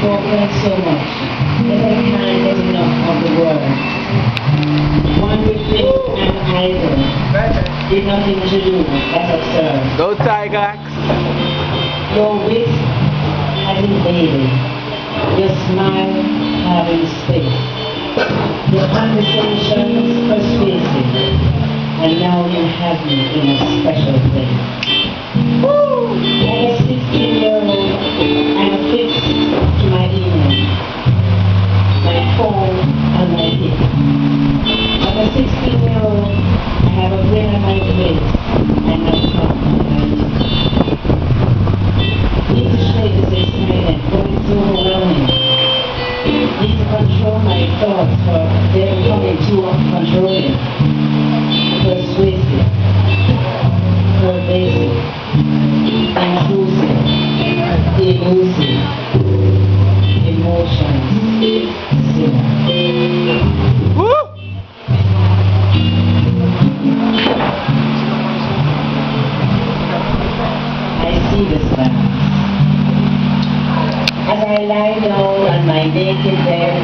spoken so much that I can't get enough of the word. One would think I'm idle, did nothing to do, that's absurd. Go Tigers! Your wit has invaded, your smile having space, your conversations persuasive, and now you have me in a special place. Woo! Like a 16-year-old, I'm affixed to my email, my phone and my hip. Like a 16-year-old, I have a grin on my face and my tongue on my lips. Need to shake this excitement, but it's overwhelming. Need to control my thoughts, for they're becoming too uncontrolling. Persuasive, pervasive, intrusive, elusive, emotions, zero. Woo! I see the stars. As I lie down on my naked bed,